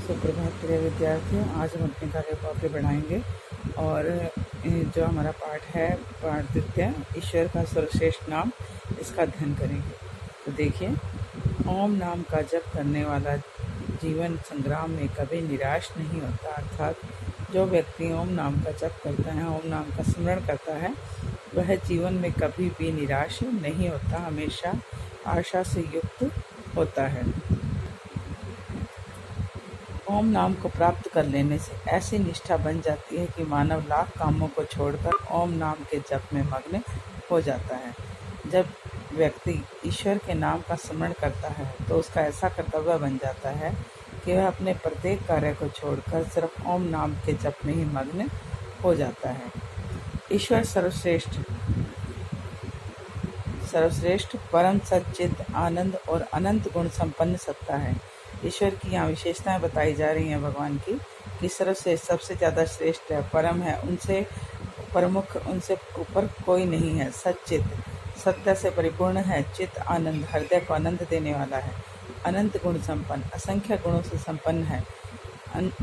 सुप्रभात प्रिय विद्यार्थियों। आज हम अपने कार्य को आगे बढ़ाएंगे और जो हमारा पाठ है, पाठ द्वितीय, ईश्वर का सर्वश्रेष्ठ नाम, इसका अध्ययन करेंगे। तो देखिए, ओम नाम का जप करने वाला जीवन संग्राम में कभी निराश नहीं होता। अर्थात जो व्यक्ति ओम नाम का जप करता है, ओम नाम का स्मरण करता है, वह जीवन में कभी भी निराश नहीं होता, हमेशा आशा से युक्त होता है। ओम नाम को प्राप्त कर लेने से ऐसी निष्ठा बन जाती है कि मानव लाख कामों को छोड़कर ओम नाम के जप में मग्न हो जाता है। जब व्यक्ति ईश्वर के नाम का स्मरण करता है तो उसका ऐसा कर्तव्य बन जाता है कि वह अपने प्रत्येक कार्य को छोड़कर सिर्फ ओम नाम के जप में ही मग्न हो जाता है। ईश्वर सर्वश्रेष्ठ परम सच्चिद आनंद और अनंत गुण संपन्न सत्ता है। ईश्वर की यहाँ विशेषताएं बताई जा रही हैं भगवान की कि सर्वश्रेष्ठ, सबसे ज़्यादा श्रेष्ठ है, परम है, उनसे प्रमुख, उनसे ऊपर कोई नहीं है, सच्चित, सत्य से परिपूर्ण है, चित आनंद, हृदय को आनंद देने वाला है, अनंत गुण संपन्न, असंख्य गुणों से संपन्न है,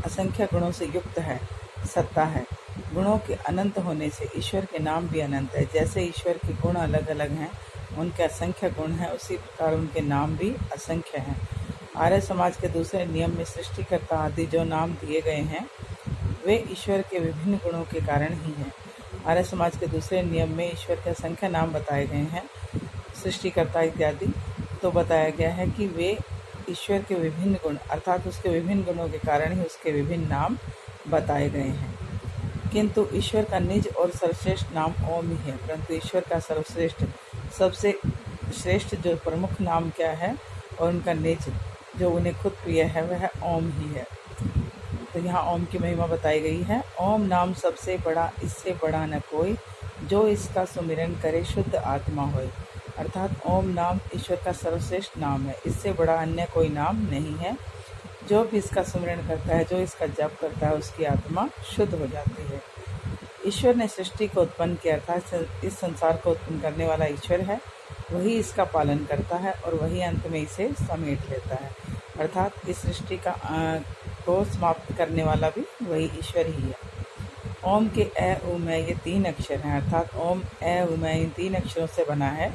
असंख्य गुणों से युक्त है, सत्ता है। गुणों के अनंत होने से ईश्वर के नाम भी अनंत है। जैसे ईश्वर के गुण अलग अलग हैं, उनके असंख्य गुण हैं, उसी प्रकार उनके नाम भी असंख्य हैं। आर्य समाज के दूसरे नियम में सृष्टिकर्ता आदि जो नाम दिए गए हैं वे ईश्वर के विभिन्न गुणों के कारण ही हैं। आर्य समाज के दूसरे नियम में ईश्वर के असंख्य नाम बताए गए हैं, सृष्टिकर्ता इत्यादि, तो बताया गया है कि वे ईश्वर के विभिन्न गुण, अर्थात उसके विभिन्न गुणों के कारण ही उसके विभिन्न नाम बताए गए हैं। किंतु ईश्वर का निज और सर्वश्रेष्ठ नाम ओम ही है। परंतु ईश्वर का सर्वश्रेष्ठ, सबसे श्रेष्ठ जो प्रमुख नाम क्या है और उनका निज जो उन्हें खुद प्रिय है वह ओम ही है। तो यहाँ ओम की महिमा बताई गई है। ओम नाम सबसे बड़ा, इससे बड़ा न कोई, जो इसका सुमिरन करे शुद्ध आत्मा होए। अर्थात ओम नाम ईश्वर का सर्वश्रेष्ठ नाम है, इससे बड़ा अन्य कोई नाम नहीं है। जो भी इसका सुमिरन करता है, जो इसका जप करता है, उसकी आत्मा शुद्ध हो जाती है। ईश्वर ने सृष्टि को उत्पन्न किया, अर्थात इस संसार को उत्पन्न करने वाला ईश्वर है, वही इसका पालन करता है और वही अंत में इसे समेट लेता है। अर्थात इस सृष्टि को समाप्त करने वाला भी वही ईश्वर ही है। ओम के ए उ मै ये 3 अक्षर हैं, अर्थात ओम ए उ मै इन 3 अक्षरों से बना है।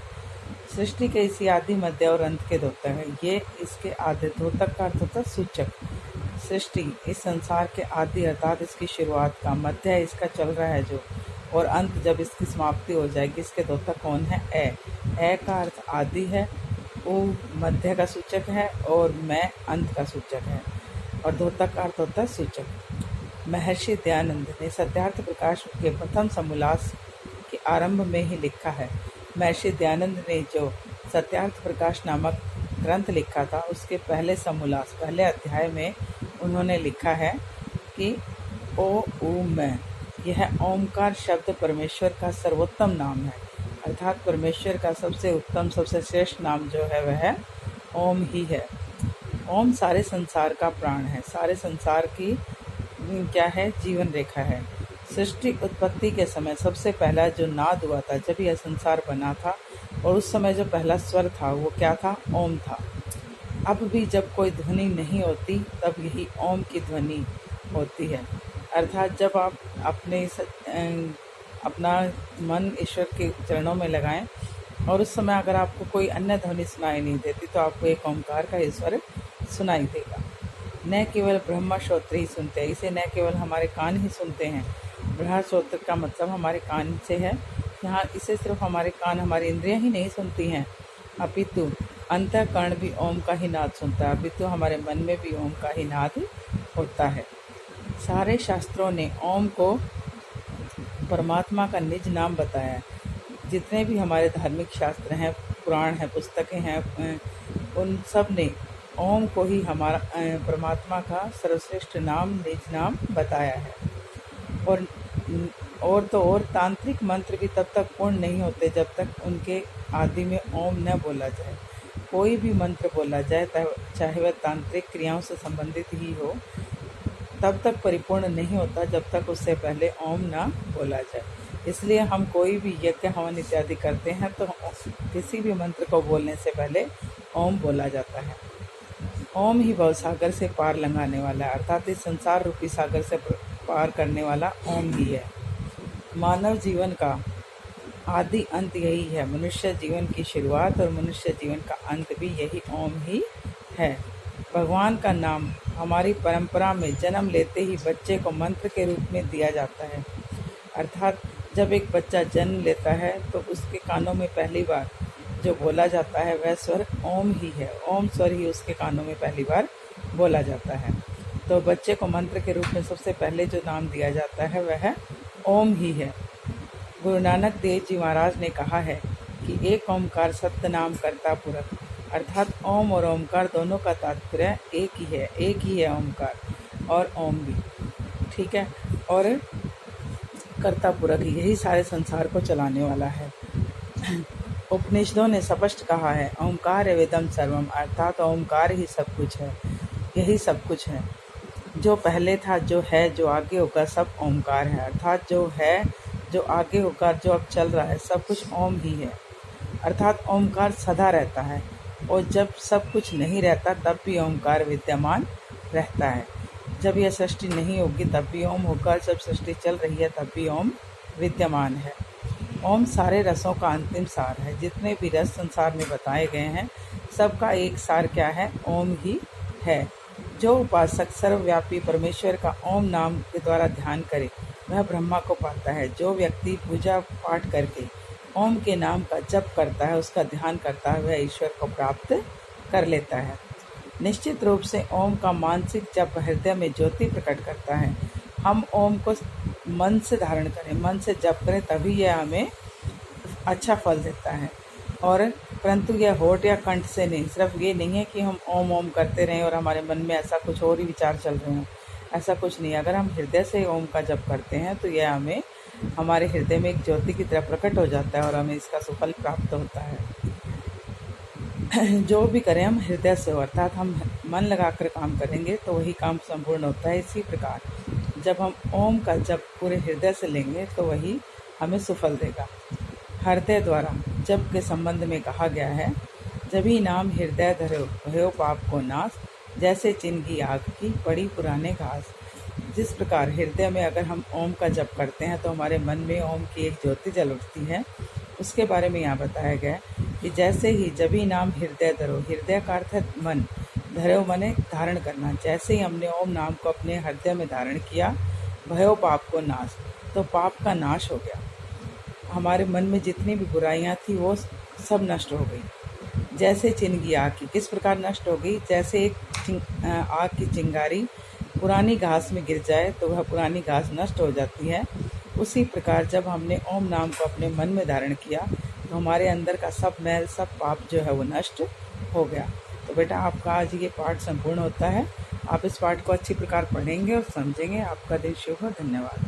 सृष्टि के इसी आदि, मध्य और अंत के द्योतक है। ये इसके आदि, द्योतक का अर्थ होता है सूचक। सृष्टि इस संसार के आदि अर्थात इसकी शुरुआत का, मध्य इसका चल रहा है जो, और अंत जब इसकी समाप्ति हो जाएगी, इसके द्योतक कौन है? ए का अर्थ आदि है, उ मध्य का सूचक है और मैं अंत का सूचक है, और द्योतक का अर्थ होता है सूचक। महर्षि दयानंद ने सत्यार्थ प्रकाश के प्रथम समोल्लास के आरंभ में ही लिखा है। महर्षि दयानंद ने जो सत्यार्थ प्रकाश नामक ग्रंथ लिखा था, उसके पहले समोल्लास, पहले अध्याय में उन्होंने लिखा है कि ओ उ मैं, यह ओमकार शब्द परमेश्वर का सर्वोत्तम नाम है। अर्थात परमेश्वर का सबसे उत्तम, सबसे श्रेष्ठ नाम जो है वह ओम ही है। ओम सारे संसार का प्राण है, सारे संसार की क्या है? जीवन रेखा है। सृष्टि उत्पत्ति के समय सबसे पहला जो नाद हुआ था, जब यह संसार बना था, और उस समय जो पहला स्वर था वो क्या था? ओम था। अब भी जब कोई ध्वनि नहीं होती, तब यही ओम की ध्वनि होती है। अर्थात जब आप अपना मन ईश्वर के चरणों में लगाएं और उस समय अगर आपको कोई अन्य ध्वनि सुनाई नहीं देती, तो आपको एक ओंकार का ईश्वर सुनाई देगा। न केवल ब्रह्मा श्रोत्र ही सुनते हैं, इसे न केवल हमारे कान ही सुनते हैं। ब्रह्मा श्रोत्र का मतलब हमारे कान से है। यहाँ इसे सिर्फ हमारे कान, हमारी इंद्रियां ही नहीं सुनती हैं, अपितु अंतःकरण भी ओम का ही नाद सुनता है, अपितु हमारे मन में भी ओम का ही नाद होता है। सारे शास्त्रों ने ओम को परमात्मा का निज नाम बताया है। जितने भी हमारे धार्मिक शास्त्र हैं, पुराण हैं, पुस्तकें हैं, उन सब ने ओम को ही हमारा परमात्मा का सर्वश्रेष्ठ नाम, निज नाम बताया है। और तांत्रिक मंत्र भी तब तक पूर्ण नहीं होते जब तक उनके आदि में ओम न बोला जाए। कोई भी मंत्र बोला जाए, चाहे वह तांत्रिक क्रियाओं से संबंधित ही हो, तब तक परिपूर्ण नहीं होता जब तक उससे पहले ओम ना बोला जाए। इसलिए हम कोई भी यज्ञ, हवन इत्यादि करते हैं तो किसी भी मंत्र को बोलने से पहले ओम बोला जाता है। ओम ही भवसागर से पार लंघाने वाला है, अर्थात इस संसार रूपी सागर से पार करने वाला ओम ही है। मानव जीवन का आदि अंत यही है। मनुष्य जीवन की शुरुआत और मनुष्य जीवन का अंत भी यही ओम ही है। भगवान का नाम हमारी परंपरा में जन्म लेते ही बच्चे को मंत्र के रूप में दिया जाता है, अर्थात जब एक बच्चा जन्म लेता है तो उसके कानों में पहली बार जो बोला जाता है वह स्वर ओम ही है। ओम स्वर ही उसके कानों में पहली बार बोला जाता है। तो बच्चे को मंत्र के रूप में सबसे पहले जो नाम दिया जाता है वह ओम ही है। गुरु नानक देव जी महाराज ने कहा है कि एक ओमकार सत्य नाम करता पुरख, अर्थात ओम और ओमकार दोनों का तात्पर्य एक ही है ओमकार और ओम भी, ठीक है। और कर्ता पुरख यही सारे संसार को चलाने वाला है। उपनिषदों ने स्पष्ट कहा है ओमकार वेदम सर्वम, अर्थात ओमकार ही सब कुछ है, यही सब कुछ है। जो पहले था, जो है, जो आगे होगा, सब ओमकार है, अर्थात जो है, जो आगे होगा, जो अब चल रहा है, सब कुछ ओम ही है। अर्थात ओमकार सदा रहता है और जब सब कुछ नहीं रहता तब भी ओमकार विद्यमान रहता है। जब यह सृष्टि नहीं होगी तब भी ओम होगा, जब सृष्टि चल रही है तब भी ओम विद्यमान है। ओम सारे रसों का अंतिम सार है। जितने भी रस संसार में बताए गए हैं सबका एक सार क्या है? ओम ही है। जो उपासक सर्वव्यापी परमेश्वर का ओम नाम के द्वारा ध्यान करे वह ब्रह्मा को पाता है। जो व्यक्ति पूजा पाठ करके ओम के नाम का जप करता है, उसका ध्यान करता है, वह ईश्वर को प्राप्त कर लेता है। निश्चित रूप से ओम का मानसिक जप हृदय में ज्योति प्रकट करता है। हम ओम को मन से धारण करें, मन से जप करें, तभी यह हमें अच्छा फल देता है। और परंतु यह होठ या कंठ से नहीं। सिर्फ ये नहीं है कि हम ओम ओम करते रहें और हमारे मन में ऐसा कुछ और ही विचार चल रहे हों, ऐसा कुछ नहीं। अगर हम हृदय से ओम का जप करते हैं तो यह हमें हमारे हृदय में एक ज्योति की तरह प्रकट हो जाता है और हमें इसका सुफल प्राप्त होता है। जो भी करें हम हृदय से, अर्थात हम मन लगाकर काम करेंगे तो वही काम संपूर्ण होता है। इसी प्रकार जब हम ओम का जप पूरे हृदय से लेंगे तो वही हमें सुफल देगा। हृदय द्वारा जप के संबंध में कहा गया है, जभी नाम हृदय धरो भयो पाप को नाश, जैसे चिन्ह आग की पड़ी पुराने घास। जिस प्रकार हृदय में अगर हम ओम का जप करते हैं तो हमारे मन में ओम की एक ज्योति जल उठती है, उसके बारे में यहाँ बताया गया कि जैसे ही जभी नाम हृदय धरो, हृदय का अर्थ है मन, धरो मने धारण करना। जैसे ही हमने ओम नाम को अपने हृदय में धारण किया, भयो पाप को नाश, तो पाप का नाश हो गया। हमारे मन में जितनी भी बुराइयां थी वो सब नष्ट हो गई। जैसे चिंगी आग की, किस प्रकार नष्ट हो गई? जैसे एक आग की चिंगारी पुरानी घास में गिर जाए तो वह पुरानी घास नष्ट हो जाती है, उसी प्रकार जब हमने ओम नाम को अपने मन में धारण किया तो हमारे अंदर का सब मैल, सब पाप जो है वो नष्ट हो गया। तो बेटा आपका आज ये पाठ संपूर्ण होता है। आप इस पाठ को अच्छी प्रकार पढ़ेंगे और समझेंगे। आपका दिन शुभ हो। धन्यवाद।